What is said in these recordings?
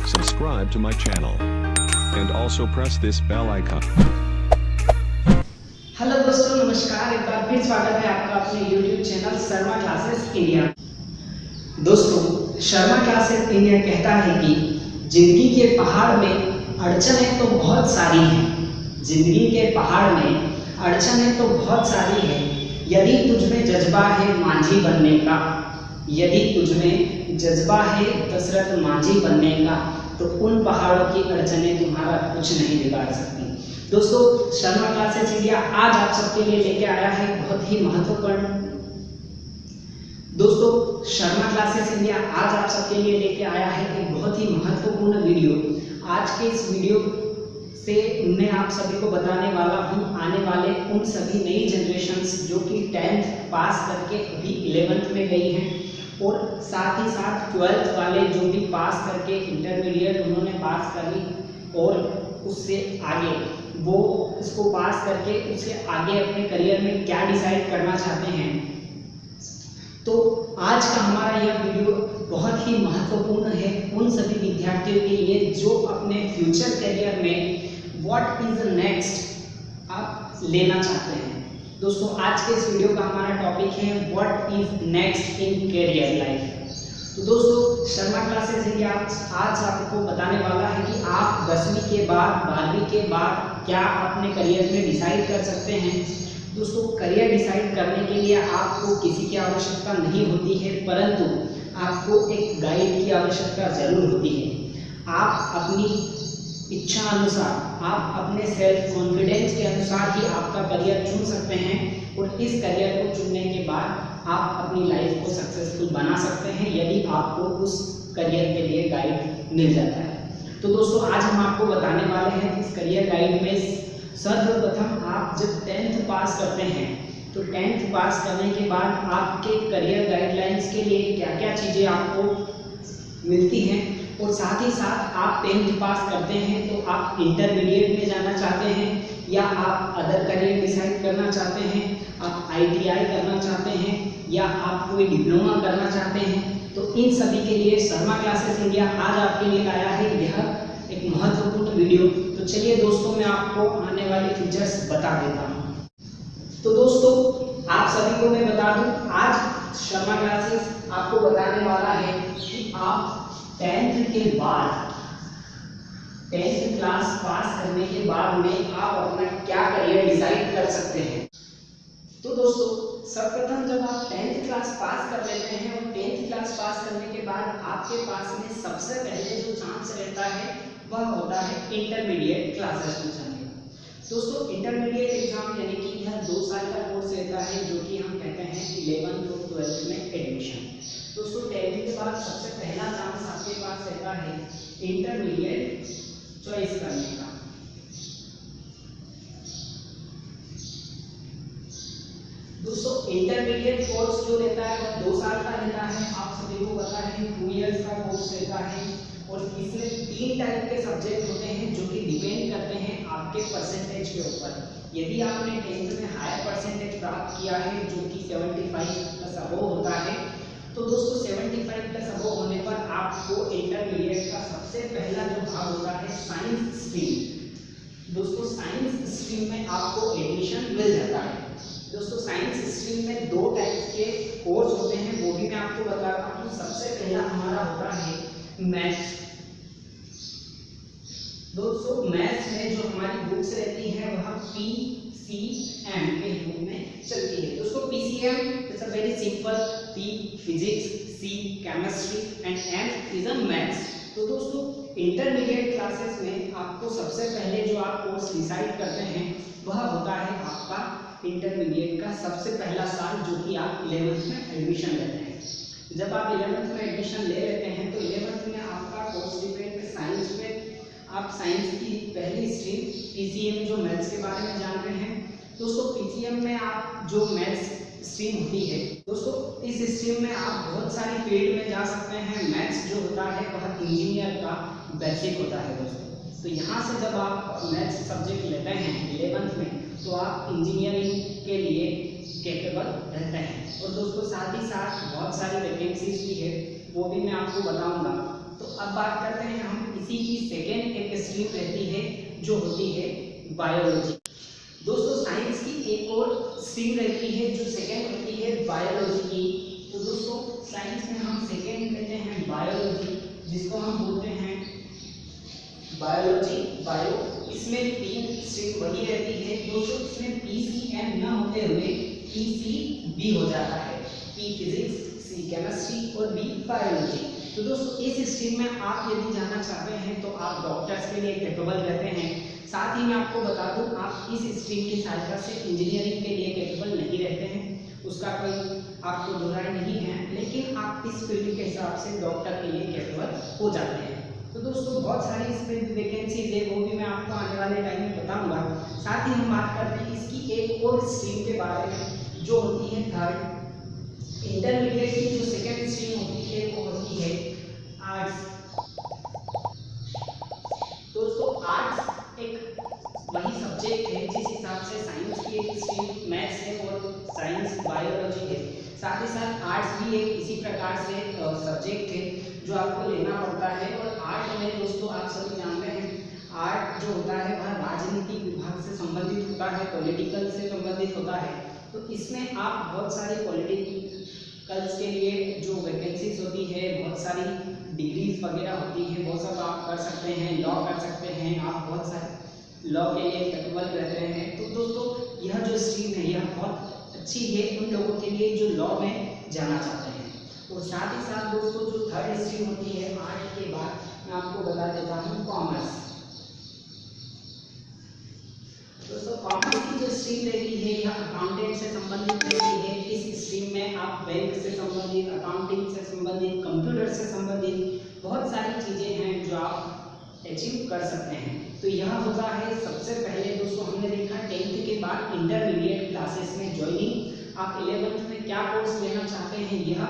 subscribe to my channel and also press this bell icon. Hello दोस्तों, नमस्कार। एक बार फिर स्वागत है आपका अपने YouTube channel Sharma classes India. दोस्तों, शर्मा क्लासेस इंडिया कहता है कि जिंदगी के पहाड़ में अड़चनें तो बहुत सारी हैं। जिंदगी के पहाड़ में अड़चनें तो बहुत सारी हैं। यदि तुझमें जज्बा है मांझी बनने का, यदि तुझमें जज्बा है दशरथ मांझी बनने का, तो उन पहाड़ों की अड़चनें तुम्हारा कुछ नहीं बिगाड़ सकती। दोस्तों, शर्मा क्लासेस इंडिया आज आप सबके लिए लेके आया है बहुत ही महत्वपूर्ण शर्मा क्लासेस इंडिया आज आप सबके लिए लेके आया है एक बहुत ही महत्वपूर्ण वीडियो। आज के इस वीडियो से मैं आप सभी को बताने वाला हूं आने वाले उन सभी नई जनरेशन्स जो कि 10th पास करके अभी 11th में गई हैं, और साथ ही साथ 12th वाले जो भी पास करके इंटरमीडिएट उन्होंने पास करी और उससे आगे वो इसको पास करके उससे आगे अपने करियर में क्या डिसाइड करना चाहते हैं। तो आज का हमारा यह वीडियो बहुत ही महत्वपूर्ण है उन सभी विद्यार्थियों के लिए जो अपने फ्यूचर करियर में व्हाट इज नेक्स्ट आप लेना चाहते हैं। दोस्तों, आज के इस वीडियो का हमारा टॉपिक है what is next in career life. तो दोस्तों, शर्मा क्लासेस इंडिया आज आपको बताने वाला है कि आप 10वीं के बाद 12वीं के बाद क्या अपने करियर में डिसाइड कर सकते हैं। दोस्तों, करियर डिसाइड करने के लिए आपको किसी की आवश्यकता नहीं होती है, परंतु आपको एक गाइड की आवश्यकता जरूर होती है। आप अपनी इच्छा अनुसार, आप अपने सेल्फ कॉन्फिडेंस के अनुसार ही आपका करियर चुन सकते हैं, और इस करियर को चुनने के बाद आप अपनी लाइफ को सक्सेसफुल बना सकते हैं यदि आपको उस करियर के लिए गाइड मिल जाता है। तो दोस्तों, आज हम आपको बताने वाले हैं इस करियर गाइड में सर्वप्रथम आप जब 10th पास करते हैं तो 10th पास करने के बाद आपके करियर गाइडलाइंस के लिए क्या क्या चीज़ें आपको मिलती हैं, और साथ ही साथ आप 10th पास करते हैं तो आप इंटरमीडिएट में जाना चाहते हैं या आप अदर करियर डिसाइड करना चाहते हैं, आप ITI करना चाहते हैं या आप कोई डिप्लोमा करना चाहते हैं, तो इन सभी के लिए शर्मा क्लासेस इंडिया आज आपके लिए लाया है यह एक महत्वपूर्ण वीडियो। तो चलिए दोस्तों, मैं आपको आने वाले फीचर्स बता देता हूँ। तो दोस्तों, आप सभी को मैं बता दूं, आज शर्मा क्लासेस आपको बताने वाला है कि आप 10th के बाद 10th क्लास पास करने के बाद में आप अपना क्या करियर डिसाइड कर सकते हैं। तो दोस्तों, सर्वप्रथम जब आप 10th क्लास पास कर लेते हैं और 10th क्लास पास करने के बाद आपके पास में सबसे पहले जो चांस रहता है वह होता है इंटरमीडिएट क्लासेस में जाने का। दोस्तों, इंटरमीडिएट एग्जाम यानी कि यह 2 साल का कोर्स रहता है जो कि हम कहते हैं 11th और 12th में एडमिशन। दोस्तों, 10th के बाद सबसे पहला चांस आपके पास रहता है इंटरमीडिएट चॉइस करने का। दोस्तों, इंटरमीडिएट कोर्स जो रहता है वह 2 साल का रहता है। आप सभी को पता है 2 इयर्स का कोर्स रहता है, और इसमें 3 टाइप के सब्जेक्ट होते हैं जो कि डिपेंड करते हैं आपके परसेंटेज के ऊपर। यदि आपने 10th में हायर परसेंटेज प्राप्त किया है जो कि 75+ अबव होता है, तो दोस्तों 75+ अबव होने पर आपको इंटरमीडिएट का सबसे पहला जो भाग होता है साइंस स्ट्रीम। दोस्तों, साइंस स्ट्रीम में आपको एडमिशन मिल जाता है। दोस्तों, साइंस स्ट्रीम में 2 टाइप के कोर्स होते हैं, वो भी मैं आपको बताता हूँ। सबसे पहला हमारा होता है मैथ्स। दोस्तों, मैथ्स में जो हमारी बुक्स रहती हैं वह PCM के रूप में चलती है। दोस्तों, PCM is a very simple, P physics, C chemistry and M is a maths. तो दोस्तों, इंटरमीडिएट क्लासेस में आपको सबसे पहले जो आप कोर्स डिसाइड करते हैं वह होता है आपका इंटरमीडिएट का सबसे पहला साल, जो कि आप 11th में एडमिशन लेते हैं। जब आप 11th में एडमिशन ले लेते हैं तो 11th में आपका कोर्स डिपेंड साइंस पे। आप साइंस की पहली स्ट्रीम PCM जो मैथ्स के बारे में जान रहे हैं। दोस्तों, PCM में आप जो मैथ्स स्ट्रीम होती है, दोस्तों इस स्ट्रीम में आप बहुत सारी फील्ड में जा सकते हैं। मैथ्स जो होता है वह इंजीनियर का बेसिक होता है दोस्तों। तो यहाँ से जब आप मैथ्स सब्जेक्ट लेते हैं 11th में, तो आप इंजीनियरिंग के लिए कैपेबल रहते हैं। और दोस्तों, साथ ही साथ बहुत सारी वैकेंसीज भी है, वो भी मैं आपको बताऊंगा। तो अब बात करते हैं हम इस इसी की सेकेंड एक स्ट्रीम रहती है जो होती है बायोलॉजी। दोस्तों साइंस की एक और स्ट्रीम रहती है जो सेकेंड होती है बायोलॉजी की। तो दोस्तों साइंस में हम सेकेंड लेते हैं बायोलॉजी, जिसको हम बोलते हैं बायोलॉजी बायो। इसमें 3 स्ट्रीम वही रहती है दोस्तों, इसमें PCM न होते हुए PCB हो जाता है, P फिजिक्स, C केमिस्ट्री और B बायोलॉजी। तो दोस्तों इस स्ट्रीम में आप यदि जाना चाहते हैं तो आप डॉक्टर्स के लिए कैपेबल रहते हैं। साथ ही मैं आपको बता दूं, आप इस स्ट्रीम की सहायता से इंजीनियरिंग के लिए कैपेबल नहीं रहते हैं, उसका कोई आपको बुराई नहीं है, लेकिन आप इस फील्ड के हिसाब से डॉक्टर के लिए कैपेबल हो जाते हैं। तो दोस्तों बहुत सारी इसमें वैकेंसीज है, वो भी मैं आपको आने वाले टाइम में बताऊंगा। साथ ही हम बात करते हैं इसकी एक और स्ट्रीम के बारे में जो होती है थर्ड। इंटरमीडिएट की जो सेकेंड स्ट्रीम होती है वो होती है आर्ट्स। दोस्तों आर्ट्स एक वही सब्जेक्ट है जिस हिसाब से साइंस की एक स्ट्रीम मैथ्स है और साइंस बायोलॉजी है, साथ ही साथ आर्ट्स भी एक इसी प्रकार से सब्जेक्ट है जो आपको लेना पड़ता है। और आर्ट में दोस्तों आप सभी जानते हैं आर्ट जो होता है वह राजनीति विभाग से संबंधित होता है, पॉलिटिकल से संबंधित होता है। तो इसमें आप बहुत सारी पॉलिटिकल्स के लिए जो वैकेंसीज होती है, बहुत सारी डिग्रीज वगैरह होती है, बहुत सब आप कर सकते हैं, लॉ कर सकते हैं, आप बहुत सारे लॉ के लिए कैपेबल रहते हैं। तो दोस्तों यह जो स्ट्रीम है यह बहुत अच्छी है उन लोगों के लिए जो लॉ में जाना चाहते हैं। और साथ ही साथ दोस्तों जो थर्ड स्ट्रीम होती है आर्ट के बाद मैं आपको बता देता हूँ कॉमर्स। दोस्तों कॉमर्स की जो स्ट्रीम रहती है यह अकाउंटेंट से संबंधित रहती है। इस स्ट्रीम में आप बैंक से संबंधित, अकाउंटिंग से संबंधित, कंप्यूटर से संबंधित बहुत सारी चीज़ें हैं जो आप अचीव कर सकते हैं। तो यह होता है सबसे पहले दोस्तों हमने देखा 10th के बाद इंटरमीडिएट क्लासेस में ज्वाइनिंग। आप 11th में क्या कोर्स लेना चाहते हैं यह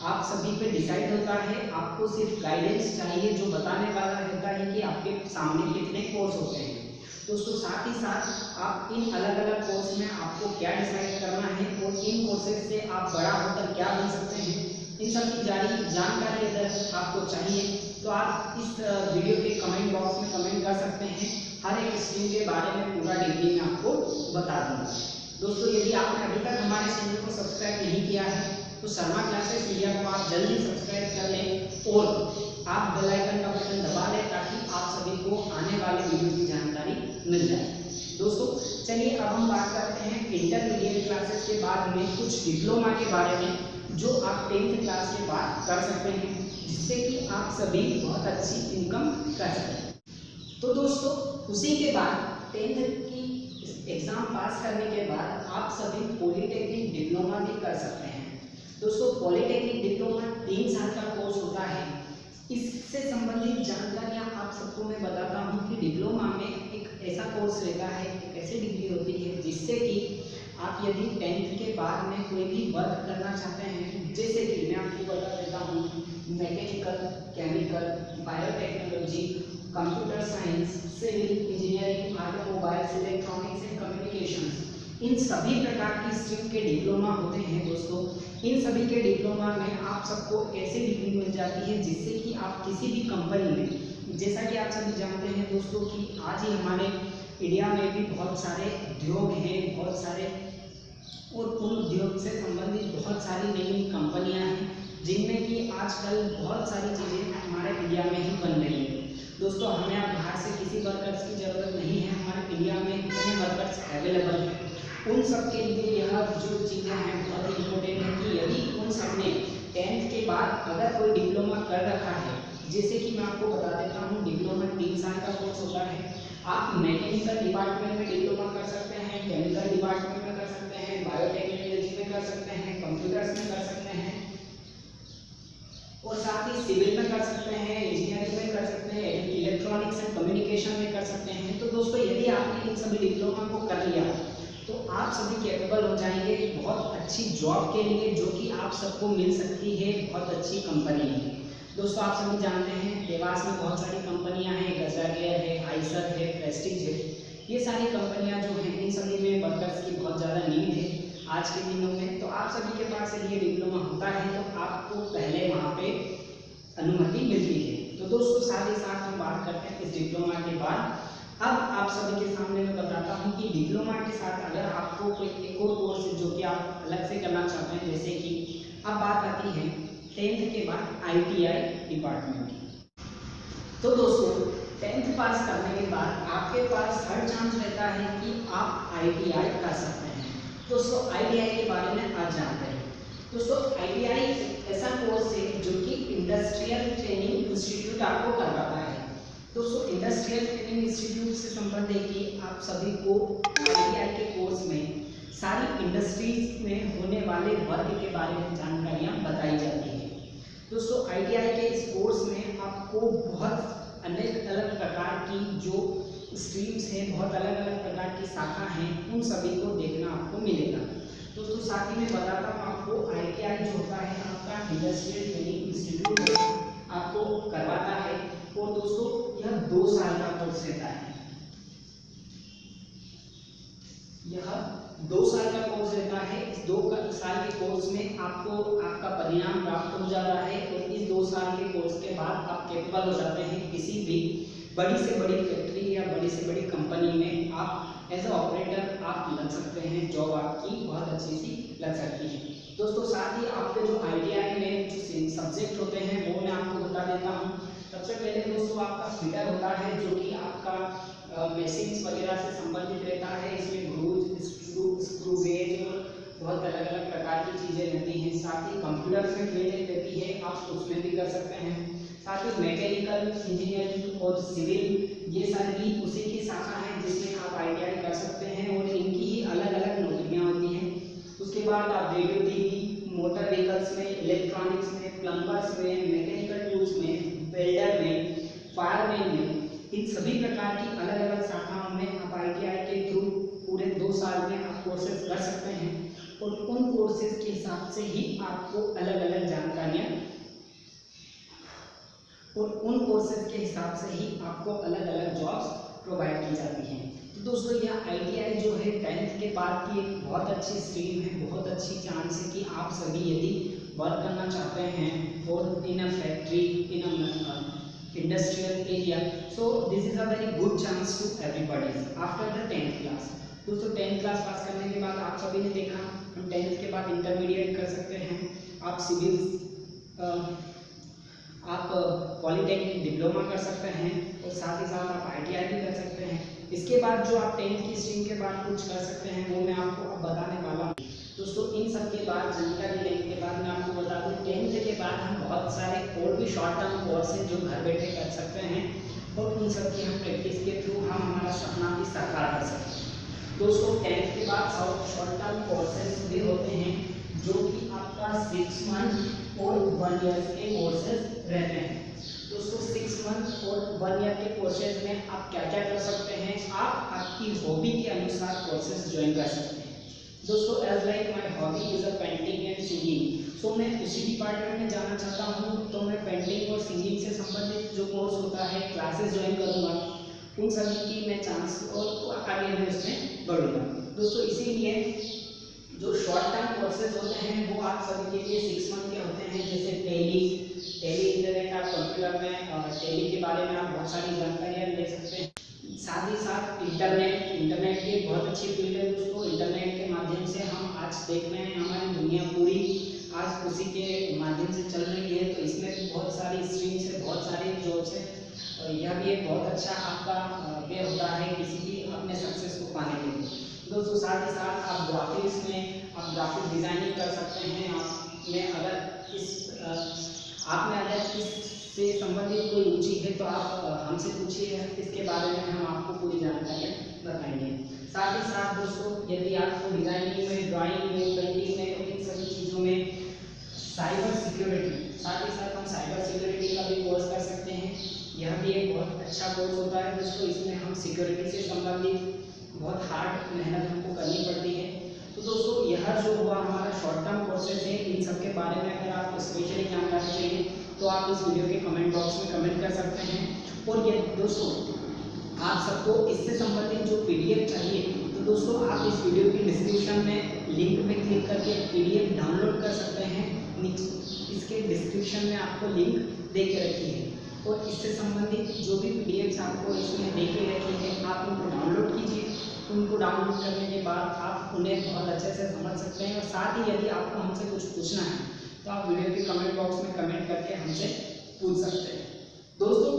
आप सभी पे डिसाइड होता है। आपको सिर्फ गाइडेंस चाहिए जो बताने वाला रहता है कि आपके सामने कितने कोर्स होते हैं। दोस्तों साथ ही साथ आप इन अलग अलग कोर्स में आपको क्या डिसाइड करना है और इन कोर्सेज से आप बड़ा होकर क्या बन सकते हैं, इन सब की जानकारी अगर आपको चाहिए तो आप इस वीडियो के कमेंट बॉक्स में कमेंट कर सकते हैं। हर एक स्ट्रीम के बारे में पूरा डिटेल में आपको बता दूंगा। दोस्तों यदि आपने अभी तक हमारे चैनल को सब्सक्राइब नहीं किया है तो शर्मा क्लासेस इंडिया को आप जल्दी सब्सक्राइब कर लें और आप बेल आइकन का बटन दबा लें ताकि आप सभी को आने वाले वीडियो की जानकारी मिल जाए। दोस्तों चलिए अब हम बात करते हैं इंटरमीडिएट क्लासेस के बाद में कुछ डिप्लोमा के बारे में जो आप 10th क्लास के बाद कर सकते हैं, जिससे कि आप सभी बहुत अच्छी इनकम कर सकें। तो दोस्तों उसी के बाद 10th की एग्ज़ाम पास करने के बाद आप सभी पॉलिटेक्निक डिप्लोमा भी कर सकते हैं। दोस्तों पॉलिटेक्निक डिप्लोमा 3 साल का कोर्स होता है। इससे संबंधित जानकारियाँ आप सबको मैं बताता हूँ कि डिप्लोमा में एक ऐसा कोर्स रहता है, एक ऐसी डिग्री होती है जिससे कि आप यदि 10th के बाद में कोई भी वर्क करना चाहते हैं, जैसे कि मैं आपको बता देता हूँ mechanical, chemical, biotechnology, computer science, civil engineering, automobiles, electronics and communications, इन सभी प्रकार की स्ट्रीम के डिप्लोमा होते हैं। दोस्तों इन सभी के डिप्लोमा में आप सबको ऐसी डिग्री मिल जाती है जिससे कि आप किसी भी कंपनी में, जैसा कि आप सभी जानते हैं दोस्तों कि आज ही हमारे इंडिया में भी बहुत सारे उद्योग हैं, बहुत सारे और उन उद्योग से संबंधित बहुत सारी नई नई कंपनियां हैं जिनमें कि आजकल बहुत सारी चीज़ें हमारे इंडिया में ही बन रही हैं। दोस्तों हमें अब बाहर से किसी वर्कर्स की ज़रूरत नहीं है, हमारे इंडिया में इतने वर्कर्स अवेलेबल हैं। उन सब के लिए यह जो चीज़ें हैं बहुत इम्पोर्टेंट है कि यदि उन सब ने 10th के बाद अगर कोई डिप्लोमा कर रखा है, जैसे कि मैं आपको बता देता हूँ डिप्लोमा 3 साल का कोर्स होता है। आप मैकेनिकल डिपार्टमेंट में डिप्लोमा कर सकते हैं, केमिकल डिपार्टमेंट में कर सकते हैं, बायोटेक्नोलॉजी में कर सकते हैं, कंप्यूटर्स में कर सकते हैं और साथ ही सिविल में कर सकते हैं, इंजीनियरिंग में कर सकते हैं, इलेक्ट्रॉनिक्स एंड कम्युनिकेशन में कर सकते हैं। तो दोस्तों यदि आपने इन सभी डिप्लोमा को कर लिया तो आप सभी कैपेबल हो जाएंगे बहुत अच्छी जॉब के लिए, जो कि आप सबको मिल सकती है बहुत अच्छी कंपनी में। दोस्तों आप सभी जानते हैं देवास में बहुत सारी कंपनियां हैं, गजारियर है, आइसर है, प्रेस्टीज है, ये सारी कंपनियां जो हैं इन सभी में वर्कर्स की बहुत ज़्यादा नीड है आज के दिनों में। तो आप सभी के पास ये डिप्लोमा होता है तो आपको पहले वहाँ पे अनुमति मिलती है। तो दोस्तों साथ ही साथ हम बात करते हैं इस डिप्लोमा के बाद। अब आप सभी के सामने मैं बताता हूँ कि डिप्लोमा के साथ अगर आपको कोई एक और कोर्स जो कि आप अलग से करना चाहते हैं, जैसे कि अब बात आती है 10th के बाद ITI डिपार्टमेंट की। तो दोस्तों 10th पास करने के बाद आपके पास हर चांस रहता है कि आप ITI कर सकते हैं। दोस्तों ITI के बारे में आज जानते हैं। दोस्तों ITI ऐसा कोर्स है जो कि इंडस्ट्रियल ट्रेनिंग इंस्टीट्यूट आपको करवाता है। दोस्तों इंडस्ट्रियल ट्रेनिंग इंस्टीट्यूट से संबंधित कि आप सभी को ITI के कोर्स में सारी इंडस्ट्रीज में होने वाले वर्क के बारे में जानकारियाँ बताई जाती हैं। दोस्तों ITI के इस कोर्स में आपको बहुत अलग अलग प्रकार की जो स्ट्रीम्स हैं, बहुत अलग अलग प्रकार की शाखा हैं, उन सभी को देखना आपको मिलेगा। दोस्तों साथ ही मैं बताता हूँ आपको ITI जो होता है आपका इंडस्ट्रियल ट्रेनिंग इंस्टीट्यूट आपको करवाता है। और दोस्तों यह 2 साल का कोर्स रहता है। यह 2 साल का कोर्स रहता है। इस 2 साल के कोर्स में आपको आपका परिणाम प्राप्त हो जाता है और इस 2 साल के कोर्स के बाद आप कैपेबल हो जाते हैं किसी भी बड़ी से बड़ी फैक्ट्री या बड़ी से बड़ी कंपनी में आप एज ए ऑपरेटर आप लग सकते हैं। जॉब आपकी बहुत अच्छी सी लग सकती है। दोस्तों साथ ही आपके जो ITI में जो सब्जेक्ट होते हैं वो मैं आपको बता देता हूँ। सबसे पहले दोस्तों आपका फिटर होता है जो कि आपका मशीन्स वगैरह से संबंधित रहता है। इसमें ग्रूज, स्क्रू गेज और बहुत अलग अलग प्रकार की चीज़ें रहती हैं। साथ ही कंप्यूटर में ट्रेनिंग रहती है, आप उसमें भी कर सकते हैं। साथ ही मैकेनिकल इंजीनियरिंग और सिविल ये सारी उसी की शाखा है जिसमें आप ITI कर सकते हैं और इनकी ही अलग अलग नौकरियाँ होती हैं। उसके बाद आप रेडियो टीवी, मोटर व्हीकल्स में, इलेक्ट्रॉनिक्स में, प्लम्बर्स में, मैकेनिकल टूल्स में, वेल्डर में, फायरमैन में, इन सभी प्रकार की अलग अलग शाखाओं में आप ITI के थ्रू पूरे 2 साल में आप कोर्सेज कर सकते हैं और उन कोर्सेज के हिसाब से ही आपको अलग अलग जानकारियाँ और उन कोर्सेज के हिसाब से ही आपको अलग अलग जॉब्स प्रोवाइड की जाती हैं। तो दोस्तों यह ITI जो है 10th के बाद की एक बहुत अच्छी स्ट्रीम है, बहुत अच्छी चांस है कि आप सभी यदि वर्क करना चाहते हैं और in a factory, in a industrial area, so this is a very good chance to everybody after the 10th class. दोस्तों 10th क्लास पास करने के बाद आप सभी ने देखा हम 10th के बाद इंटरमीडिएट कर सकते हैं, आप सिविल आप पॉलीटेक्निक डिप्लोमा कर सकते हैं और साथ ही साथ आप ITI भी कर सकते हैं। इसके बाद जो आप 10th की स्ट्रीम के बाद कुछ कर सकते हैं वो मैं आपको अब बताने वाला हूँ। दोस्तों इन सब के बाद जानकारी लेने के बाद मैं आपको बता दूँ 10th के बाद हम बहुत सारे और भी शॉर्ट टर्म कोर्स हैं जो घर बैठे कर सकते हैं और उन सब की हम प्रैक्टिस के थ्रू हम हमारा सपना भी साकार कर सकते हैं। दोस्तों 10th के बाद शॉर्ट टर्म कोर्सेज भी होते हैं जो कि आपका 6 मंथ और 1 ईयर के कोर्सेज रहते हैं। दोस्तों 6 मंथ और 1 ईयर के कोर्सेज में आप क्या क्या कर सकते हैं, आप आपकी हॉबी के अनुसार कोर्सेज ज्वाइन कर सकते हैं। दोस्तों as like my hobby is a painting and singing, so मैं उसी डिपार्टमेंट में जाना चाहता हूँ तो मैं पेंटिंग और सिंगिंग से संबंधित जो कोर्स होता है क्लासेस ज्वाइन करूँगा, उन सभी की मैं चांस और आगे मैं उसमें बढ़ूँगा। दोस्तों इसीलिए जो शॉर्ट टर्म कोर्सेज होते हैं वो आप सभी के लिए 6 मंथ के होते हैं, जैसे टेली इंटरनेट, आप कंप्यूटर में टेली के बारे में आप बहुत सारी जानकारियाँ ले सकते हैं। साथ ही साथ इंटरनेट की एक बहुत अच्छी फील्ड है दोस्तों। इंटरनेट के माध्यम से हम आज देख रहे हैं हमारी दुनिया पूरी आज उसी के माध्यम से चल रही है, तो इसमें भी बहुत सारी स्ट्रीम्स है, बहुत सारी जॉब्स है। यह भी एक बहुत अच्छा आपका वे होता है किसी भी अपने सक्सेस को पाने के लिए। दोस्तों साथ ही साथ आप ग्राफिक्स में आप ग्राफिक डिज़ाइनिंग कर सकते हैं। आप में अगर इससे संबंधित कोई रुचि है तो आप हमसे पूछिए, इसके बारे में हम आपको पूरी जानकारियाँ बताएंगे। साथ ही साथ दोस्तों यदि आपको डिज़ाइनिंग में, ड्राइंग में, पेंटिंग में, तो इन सभी चीज़ों में साइबर सिक्योरिटी, साथ ही साथ हम साइबर सिक्योरिटी का भी कोर्स कर सकते हैं। यह भी एक बहुत अच्छा कोर्स होता है दोस्तों। इसमें हम सिक्योरिटी से संबंधित बहुत हार्ड मेहनत हमको करनी पड़ती है। तो दोस्तों यह जो हुआ हमारा शॉर्ट टर्म कोर्सेज है, इन सब के बारे में अगर आपको स्पेशली जानकारी चाहिए तो आप इस वीडियो के कमेंट बॉक्स में कमेंट कर सकते हैं। और ये दोस्तों आप सबको इससे संबंधित जो PDF चाहिए तो दोस्तों आप इस वीडियो की डिस्क्रिप्शन में लिंक में क्लिक करके PDF डाउनलोड कर सकते हैं। इसके डिस्क्रिप्शन में आपको लिंक दे के रखी है। और इससे संबंधित जो भी पीडीएफ्स आपको इसमें देके रखी है आप उनको डाउनलोड कीजिए। उनको डाउनलोड करने के बाद आप उन्हें बहुत अच्छे से समझ सकते हैं। और साथ ही यदि आपको हमसे कुछ पूछना है तो आप वीडियो के कमेंट बॉक्स में कमेंट करके हमसे पूछ सकते हैं। दोस्तों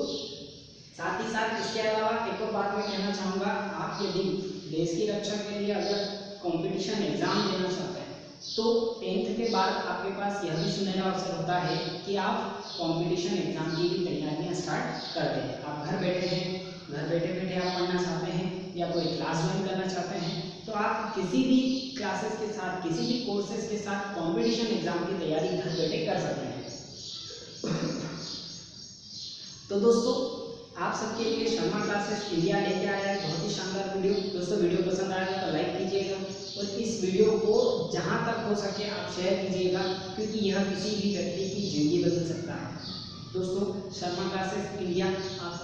साथ ही साथ इसके अलावा एक और बात मैं कहना चाहूँगा, आप यदि देश की रक्षा के लिए अगर कंपटीशन एग्जाम देना चाहते हैं तो 10th के बाद आपके पास यह भी सुनहरा अवसर होता है कि आप कंपटीशन एग्जाम की भी तैयारियां स्टार्ट कर दें। आप घर बैठे हैं, घर बैठे बैठे आप पढ़ना चाहते हैं या कोई क्लास ज्वाइन करना चाहते हैं तो आप किसी भी क्लासेस के साथ, किसी भी कोर्सेज के साथ कंपटीशन एग्जाम की तैयारी घर बैठे कर सकते हैं। तो दोस्तों आप सबके लिए शर्मा क्लासेस इंडिया लेके आया है बहुत ही शानदार वीडियो। दोस्तों वीडियो पसंद आएगा तो लाइक कीजिएगा और इस वीडियो को जहां तक हो सके आप शेयर कीजिएगा, क्योंकि यह किसी भी व्यक्ति की जिंदगी बदल सकता है। दोस्तों शर्मा क्लासेस इंडिया आप